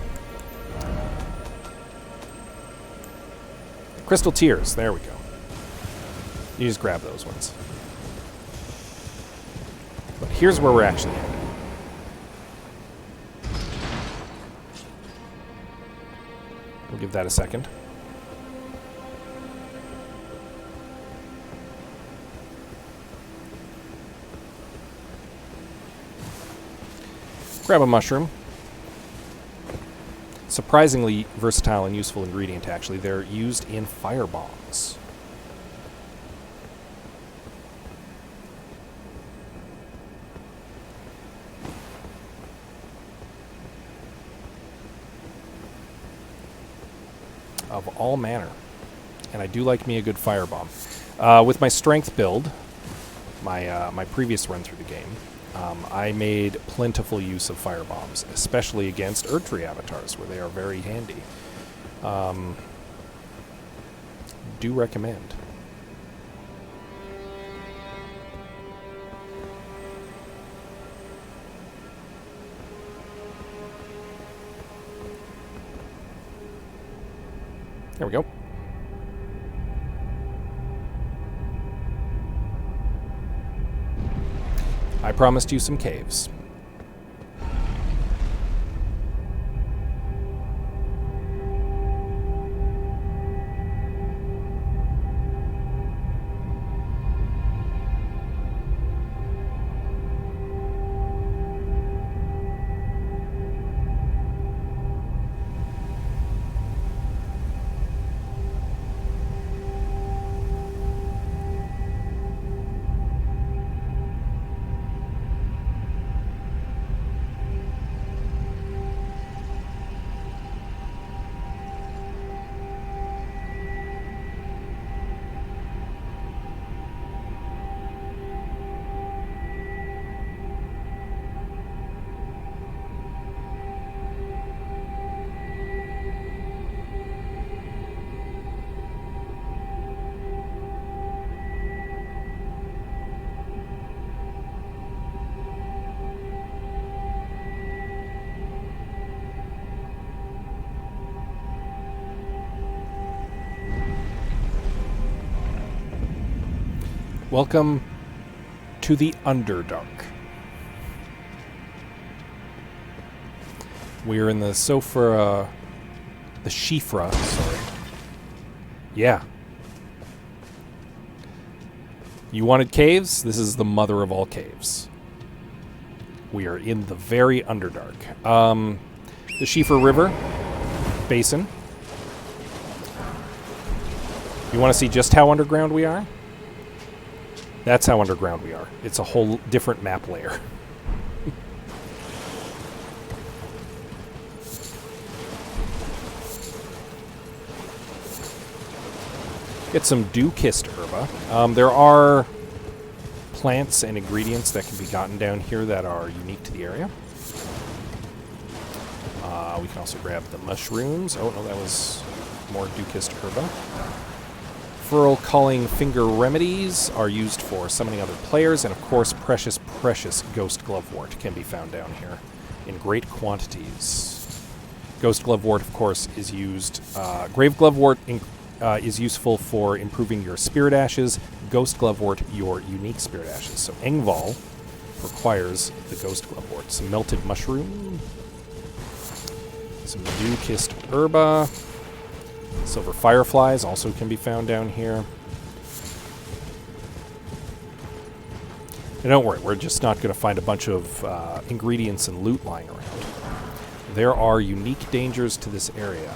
Crystal tears. There we go. You just grab those ones. But here's where we're actually headed. We'll give that a second. Grab a mushroom. Surprisingly versatile and useful ingredient, actually. They're used in fire bombs. Of all manner. And I do like me a good firebomb. With my strength build, my previous run through the game, I made plentiful use of firebombs, especially against Erdtree avatars, where they are very handy. Do recommend. There we go. I promised you some caves. Welcome to the Underdark. We're in the Shifra, sorry. Yeah. You wanted caves? This is the mother of all caves. We are in the very Underdark. The Shifra River Basin. You want to see just how underground we are? That's how underground we are. It's a whole different map layer. Get some dew-kissed herba. There are plants and ingredients that can be gotten down here that are unique to the area. We can also grab the mushrooms. Oh, no, that was more dew-kissed herba. Furl Calling Finger remedies are used for summoning other players, and of course, precious Ghost Glovewort can be found down here in great quantities. Ghost Glovewort, of course, is used. Grave Glovewort is useful for improving your spirit ashes. Ghost Glovewort your unique spirit ashes. So Engval requires the Ghost Glovewort. Some melted mushroom. Some dew-kissed herba. Silver fireflies also can be found down here. And don't worry, we're just not going to find a bunch of ingredients and loot lying around. There are unique dangers to this area.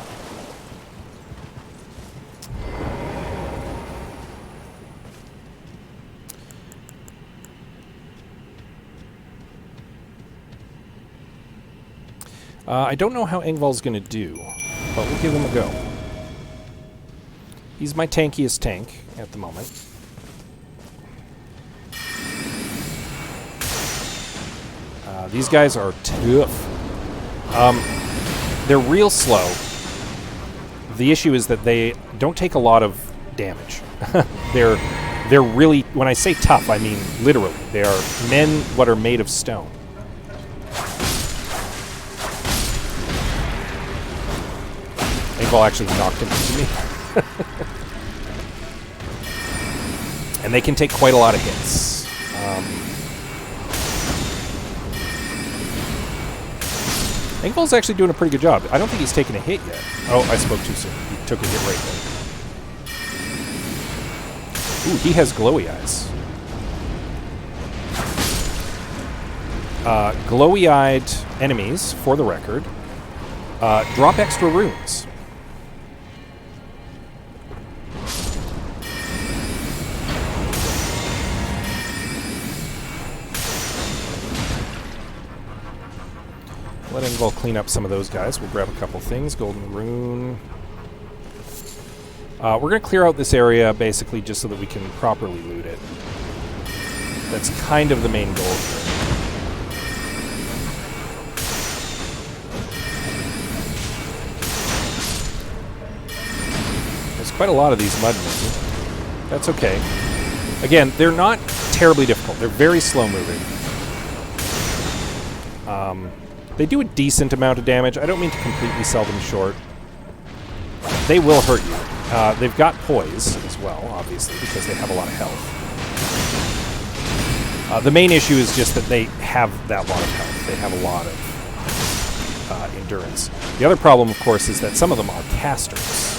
I don't know how Engval's going to do, but we'll give him a go. He's my tankiest tank at the moment. These guys are tough. They're real slow. The issue is that they don't take a lot of damage. They're really, when I say tough, I mean literally. They are men what are made of stone. Engval actually knocked him into me. And they can take quite a lot of hits. Engval's actually doing a pretty good job. I don't think he's taken a hit yet. Oh, I spoke too soon. He took a hit right there. Ooh, he has glowy eyes. Glowy-eyed enemies, for the record, drop extra runes. Let Engval clean up some of those guys. We'll grab a couple things. Golden rune. We're going to clear out this area basically just so that we can properly loot it. That's kind of the main goal here. There's quite a lot of these mudmen. That's okay. Again, they're not terribly difficult. They're very slow moving. They do a decent amount of damage. I don't mean to completely sell them short. They will hurt you. They've got poise as well, obviously, because they have a lot of health. The main issue is just that they have that lot of health. They have a lot of endurance. The other problem, of course, is that some of them are casters.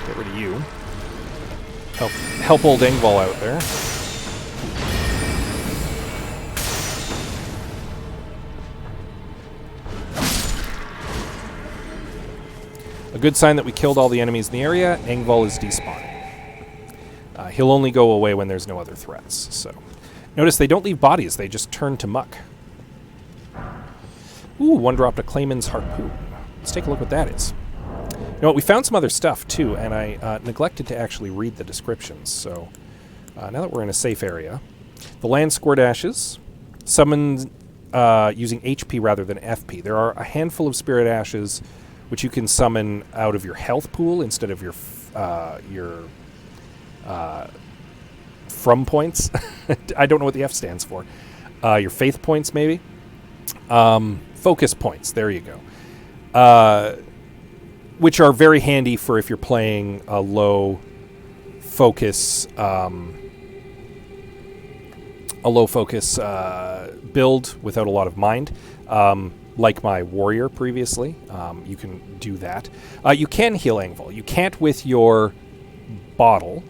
Get rid of you. Help old Engval out there. A good sign that we killed all the enemies in the area. Engval is despawning. He'll only go away when there's no other threats. So, notice they don't leave bodies; they just turn to muck. Ooh, one dropped a Clayman's harpoon. Let's take a look what that is. You know what? We found some other stuff too, and I neglected to actually read the descriptions. So, now that we're in a safe area, the land squirt ashes summoned using HP rather than FP. There are a handful of spirit ashes which you can summon out of your health pool instead of your from points. I don't know what the F stands for. Your faith points, maybe. Focus points. There you go. Which are very handy for if you're playing a low focus, build without a lot of mind. Like my warrior previously, you can do that. You can heal Engval. You can't with your bottle,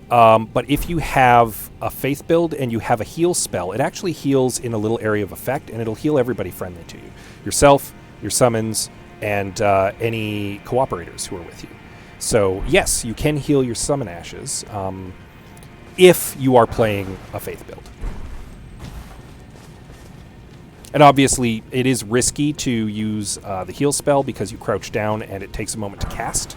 but if you have a faith build and you have a heal spell, it actually heals in a little area of effect, and it'll heal everybody friendly to you. Yourself, your summons, and any cooperators who are with you. So yes, you can heal your summon ashes if you are playing a faith build. And obviously, it is risky to use the heal spell because you crouch down and it takes a moment to cast.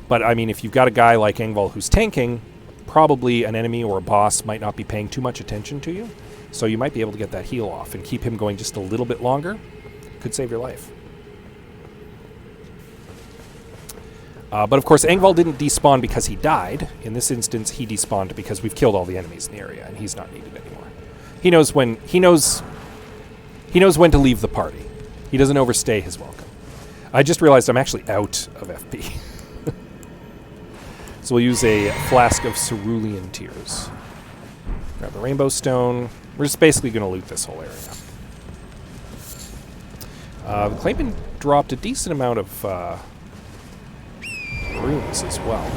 But, I mean, if you've got a guy like Engval who's tanking, probably an enemy or a boss might not be paying too much attention to you. So you might be able to get that heal off and keep him going just a little bit longer. Could save your life. But, of course, Engval didn't despawn because he died. In this instance, he despawned because we've killed all the enemies in the area and he's not needed anymore. He knows when to leave the party. He doesn't overstay his welcome. I just realized I'm actually out of FP. So we'll use a flask of cerulean tears. Grab the rainbow stone. We're just basically going to loot this whole area. The Clayman dropped a decent amount of runes as well.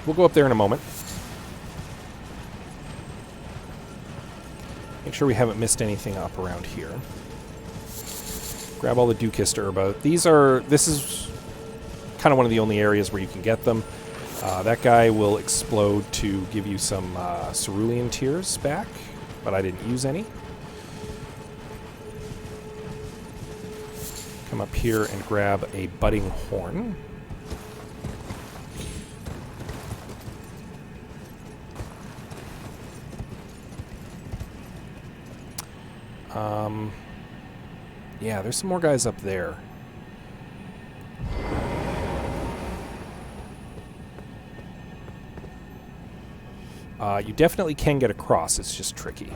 We'll go up there in a moment. Make sure we haven't missed anything up around here. Grab all the Dukist herba. This is kind of one of the only areas where you can get them. That guy will explode to give you some cerulean tears back, but I didn't use any. Come up here and grab a budding horn. Yeah, there's some more guys up there. You definitely can get across, it's just tricky.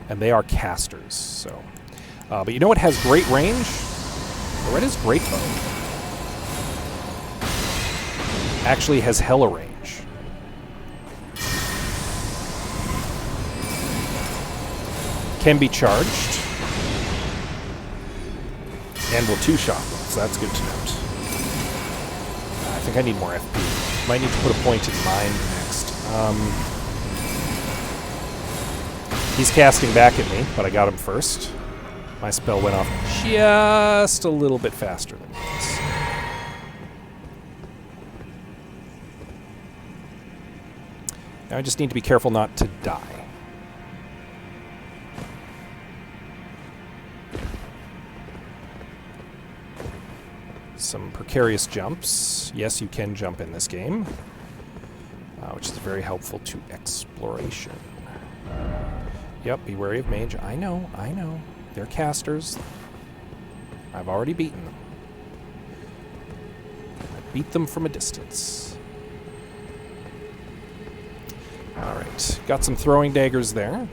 And they are casters, so. But you know what has great range? The red is great bow. Actually has hella range. Can be charged. And will two-shot them, so that's good to note. I think I need more FP. Might need to put a point in mine next. He's casting back at me, but I got him first. My spell went off just a little bit faster than his. Now I just need to be careful not to die. Some precarious jumps. Yes, you can jump in this game, which is very helpful to exploration. Yep, be wary of mage. I know. They're casters. I've already beaten them. I beat them from a distance. Alright, got some throwing daggers there.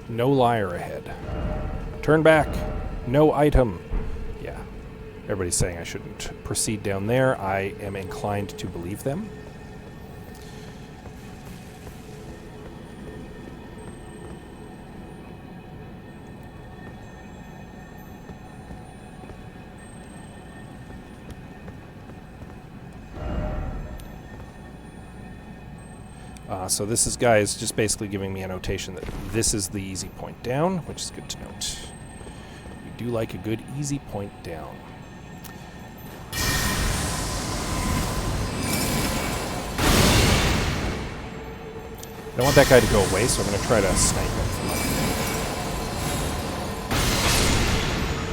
No liar ahead. Turn back. No item. Yeah. Everybody's saying I shouldn't proceed down there. I am inclined to believe them. So this guy is just basically giving me a notation that this is the easy point down, which is good to note. We do like a good easy point down. I don't want that guy to go away, so I'm going to try to snipe him from up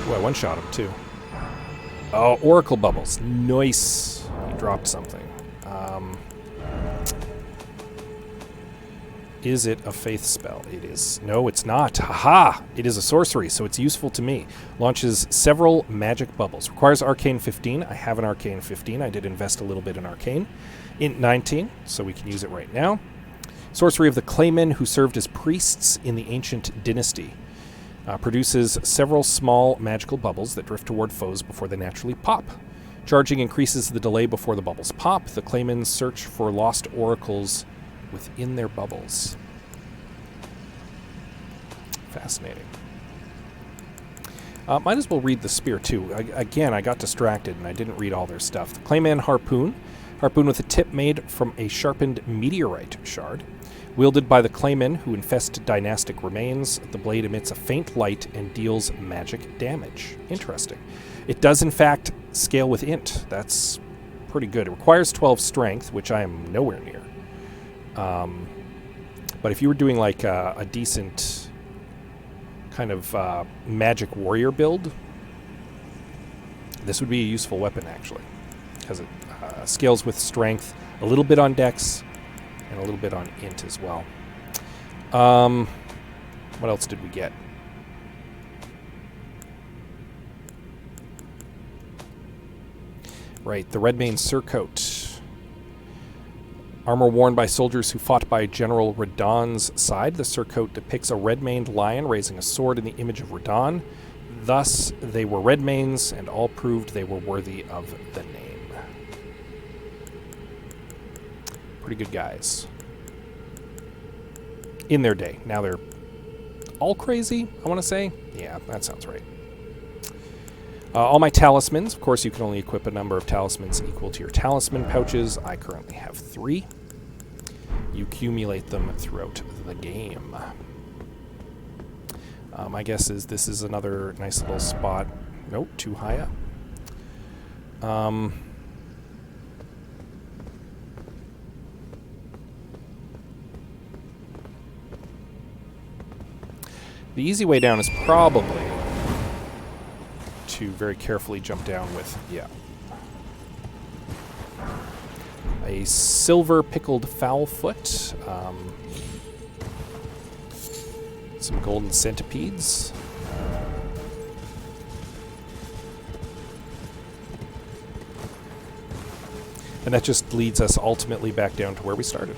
there. Ooh, I one-shot him, too. Oh, Oracle Bubbles. Nice. He dropped something. Is it a faith spell? It is. No, it's not. Haha! It is a sorcery, so it's useful to me. Launches several magic bubbles. Requires Arcane 15. I have an Arcane 15. I did invest a little bit in Arcane. Int 19, so we can use it right now. Sorcery of the Claymen who served as priests in the ancient dynasty. Produces several small magical bubbles that drift toward foes before they naturally pop. Charging increases the delay before the bubbles pop. The Claymen search for lost oracles within their bubbles. Fascinating. Might as well read the spear too. Again, I got distracted and I didn't read all their stuff. The Clayman Harpoon. Harpoon with a tip made from a sharpened meteorite shard. Wielded by the Claymen who infest dynastic remains. The blade emits a faint light and deals magic damage. Interesting. It does in fact scale with int. That's pretty good. It requires 12 strength, which I am nowhere near. But if you were doing like a decent kind of magic warrior build, this would be a useful weapon actually, because it scales with strength, a little bit on dex, and a little bit on int as well. What else did we get? Right, the Redmane Surcoat. Armor worn by soldiers who fought by General Radahn's side. The surcoat depicts a red-maned lion raising a sword in the image of Radahn. Thus, they were Redmanes, and all proved they were worthy of the name. Pretty good guys. In their day. Now they're all crazy, I want to say. Yeah, that sounds right. All my talismans. Of course, you can only equip a number of talismans equal to your talisman pouches. I currently have 3. You accumulate them throughout the game. My guess is this is another nice little spot. Nope, too high up. The easy way down is probably to very carefully jump down with, yeah, a silver pickled fowl foot, some golden centipedes, and that just leads us ultimately back down to where we started.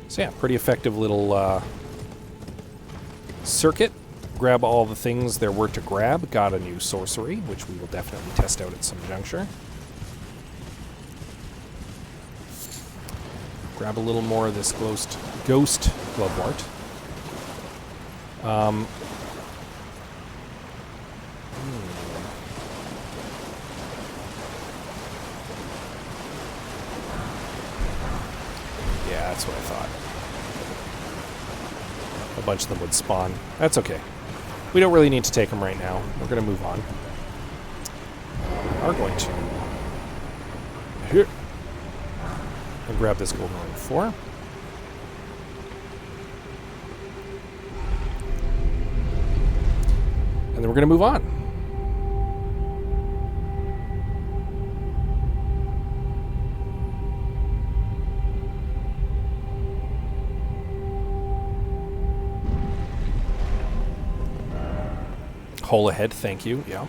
So yeah, pretty effective little circuit. Grab all the things there were to grab. Got a new sorcery, which we will definitely test out at some juncture. Grab a little more of this ghost glovewort. Yeah, that's what I thought. A bunch of them would spawn. That's okay. We don't really need to take them right now. We're going to move on. We are going to here and grab this golden ring 4. And then we're going to move on. Hole ahead, thank you. Yeah.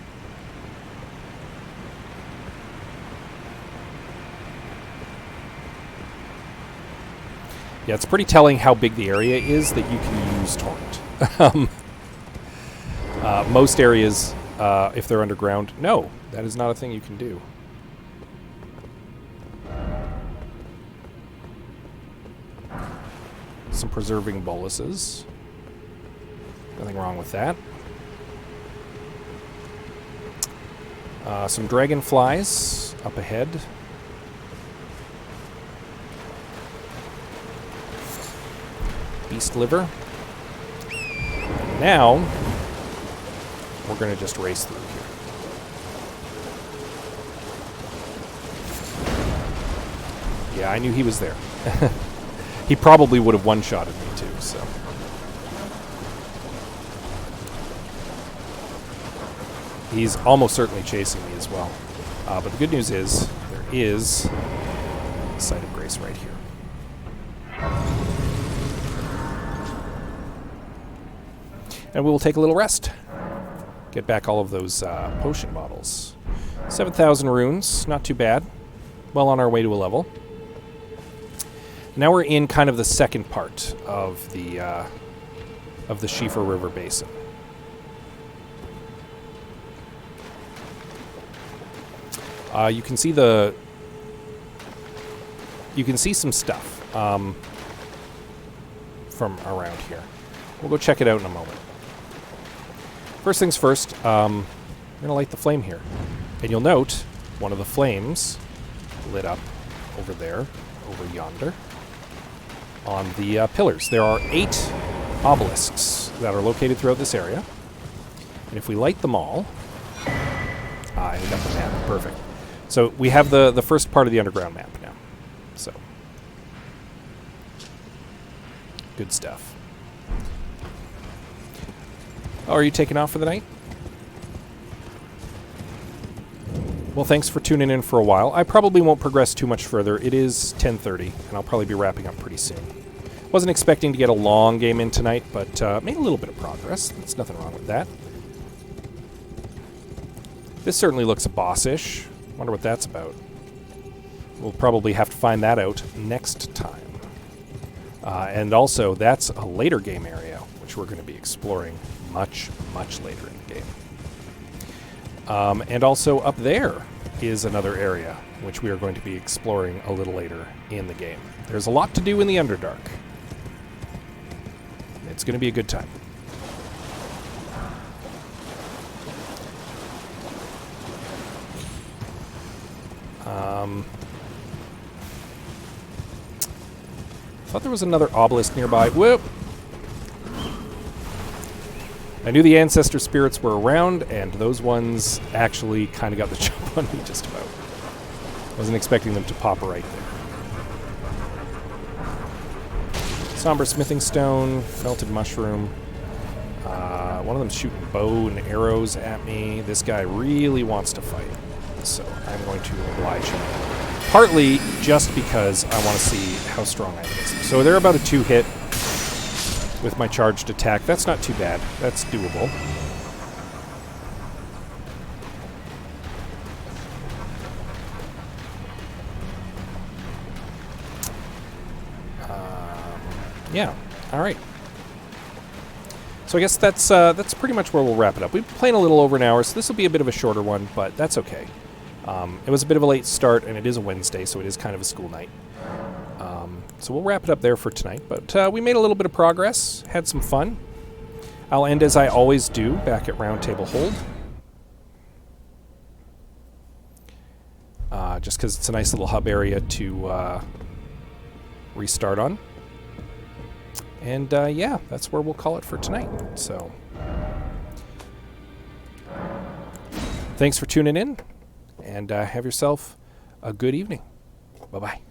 Yeah, it's pretty telling how big the area is that you can use Torrent. Most areas, if they're underground, no, that is not a thing you can do. Some preserving boluses. Nothing wrong with that. Some dragonflies up ahead. Beast liver. And now, we're going to just race through here. Yeah, I knew he was there. He probably would have one-shotted me too, so. He's almost certainly chasing me as well. But the good news is, there is a site of grace right here. And we will take a little rest. Get back all of those potion bottles. 7,000 runes, not too bad. Well on our way to a level. Now we're in kind of the second part of the Schiefer River Basin. You can see some stuff from around here. We'll go check it out in a moment. First things first, I'm going to light the flame here. And you'll note one of the flames lit up over there, over yonder, on the pillars. There are 8 obelisks that are located throughout this area. And if we light them all... I got the map. Perfect. So we have the first part of the underground map now. So, good stuff. Oh, are you taking off for the night? Well, thanks for tuning in for a while. I probably won't progress too much further. It is 10:30, and I'll probably be wrapping up pretty soon. Wasn't expecting to get a long game in tonight, but made a little bit of progress. There's nothing wrong with that. This certainly looks boss-ish. Wonder what that's about. We'll probably have to find that out next time. And also, that's a later game area, which we're going to be exploring much, much later in the game. And also up there is another area, which we are going to be exploring a little later in the game. There's a lot to do in the Underdark. It's going to be a good time. I thought there was another obelisk nearby. Whoop! I knew the ancestor spirits were around, and those ones actually kind of got the jump on me just about. Wasn't expecting them to pop right there. Somber smithing stone, melted mushroom. One of them's shooting bow and arrows at me. This guy really wants to fight, so I'm going to oblige him. Partly just because I want to see how strong I am against him. So they're about a 2-hit with my charged attack. That's not too bad. That's doable. Yeah. All right. So I guess that's pretty much where we'll wrap it up. We've been playing a little over an hour, so this will be a bit of a shorter one, but that's okay. It was a bit of a late start, and it is a Wednesday, so it is kind of a school night. So we'll wrap it up there for tonight. But we made a little bit of progress, had some fun. I'll end as I always do, back at Round Table Hold. Just because it's a nice little hub area to restart on. And yeah, that's where we'll call it for tonight. So thanks for tuning in, and have yourself a good evening. Bye-bye.